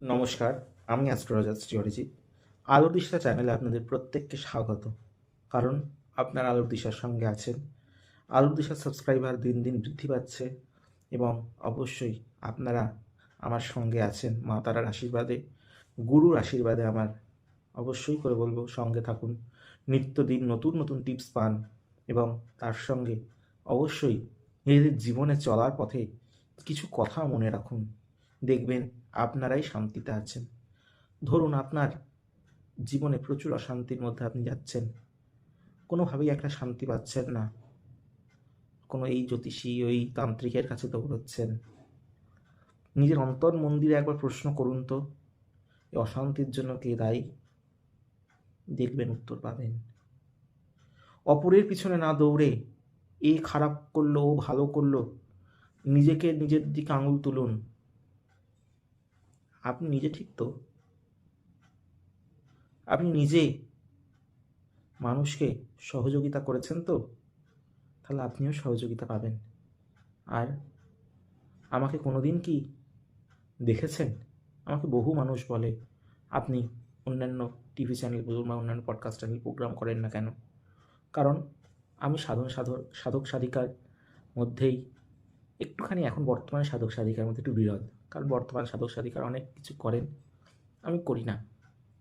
নমস্কার, আমি অ্যাস্ট্রোলজার শ্রী অরিজিৎ। আলোর দিশা চ্যানেলে আপনাদের প্রত্যেককে স্বাগত। কারণ আপনারা আলোর দিশার সঙ্গে আছেন। আলোর দিশার সাবস্ক্রাইবার দিন দিন বৃদ্ধি পাচ্ছে এবং অবশ্যই আপনারা আমার সঙ্গে আছেন মা তারার আশীর্বাদে, গুরুর আশীর্বাদে। আমার অবশ্যই করে বলবো সঙ্গে থাকুন, নিত্যদিন নতুন নতুন টিপস পান এবং তার সঙ্গে অবশ্যই নিজেদের জীবনে চলার পথে কিছু কথা মনে রাখুন। দেখবেন আপনারাই শান্তিতে আছেন। ধরুন আপনার জীবনে প্রচুর অশান্তির মধ্যে আপনি যাচ্ছেন, কোনোভাবেই একটা শান্তি পাচ্ছেন না, কোনো এই জ্যোতিষী ওই তান্ত্রিকের কাছে দৌড়চ্ছেন। নিজের অন্তর মন্দিরে একবার প্রশ্ন করুন তো, এই অশান্তির জন্য কে দায়ী? দেখবেন উত্তর পাবেন। অপরের পিছনে না দৌড়ে এ খারাপ করলো ও ভালো করলো, নিজেকে নিজের দিকে আঙুল তুলুন। আপনি নিজে ঠিক তো? আপনি নিজে মানুষকে সহযোগিতা করেছেন তো? তাহলে আপনিও সহযোগিতা পাবেন। আর আমাকে কোনোদিন কি দেখেছেন? আমাকে বহু মানুষ বলে, আপনি অন্যান্য টিভি চ্যানেল বলুন বা অন্যান্য পডকাস্ট চ্যানেল প্রোগ্রাম করেন না কেন? কারণ আমি সাধক সাধিকার মধ্যেই একটুখানি, এখন বর্তমানে সাধক সাধিকার মধ্যে একটু বিরোধ। কারণ বর্তমান সাধক সাধিকারা অনেক কিছু করেন, আমি করি না।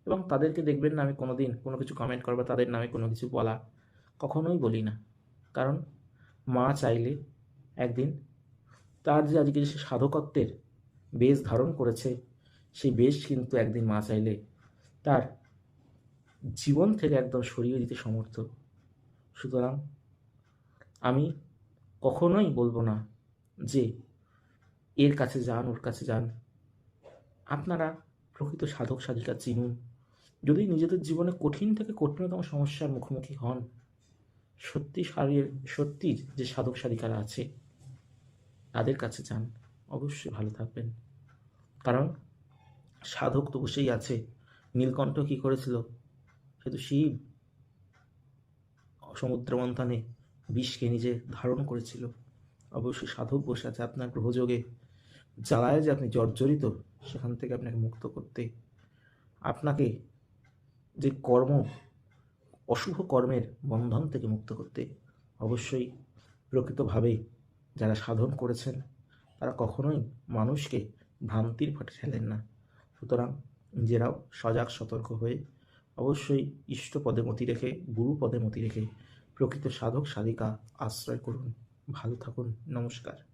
এবং তাদেরকে দেখবেন না আমি কোনোদিন কোনো কিছু কমেন্ট করা বা তাদের নামে কোনো কিছু বলা কখনোই বলি না। কারণ মা চাইলে একদিন তার যে আজকে সে সাধকত্বের বেশ ধারণ করেছে, সেই বেশ কিন্তু একদিন মা চাইলে তার জীবন থেকে একদম সরিয়ে দিতে সমর্থ। সুতরাং আমি কখনোই বলবো না যে এর কাছে যান ওর কাছে যান। আপনারা প্রকৃত সাধক সাধিকা চিনুন। যদি নিজেদের জীবনে কঠিন থেকে কঠিনতম সমস্যার মুখোমুখি হন, সত্যি যে সাধক সাধিকারা আছে তাদের কাছে যান, অবশ্যই ভালো থাকবেন। কারণ সাধক তো বসেই আছে। নীলকণ্ঠ কী করেছিল? সে তো শিব। সমুদ্র মন্থনে বিষকে নিজে ধারণ করেছিল। অবশ্যই সাধক বসে আছে আপনার গ্রহযোগে, জ্বালায় যে আপনি জর্জরিত, সেখান থেকে আপনাকে মুক্ত করতে, আপনাকে যে অশুভ কর্মের বন্ধন থেকে মুক্ত করতে। অবশ্যই প্রকৃতভাবে যারা সাধন করেছেন তারা কখনোই মানুষকে ভ্রান্তির ফাঁদে ফেলেন না। সুতরাং নিজেরাও সজাগ সতর্ক হয়ে অবশ্যই ইষ্টপদে মতি রেখে, গুরু পদে মতি রেখে প্রকৃত সাধক সাধিকা আশ্রয় করুন। ভালো থাকুন। নমস্কার।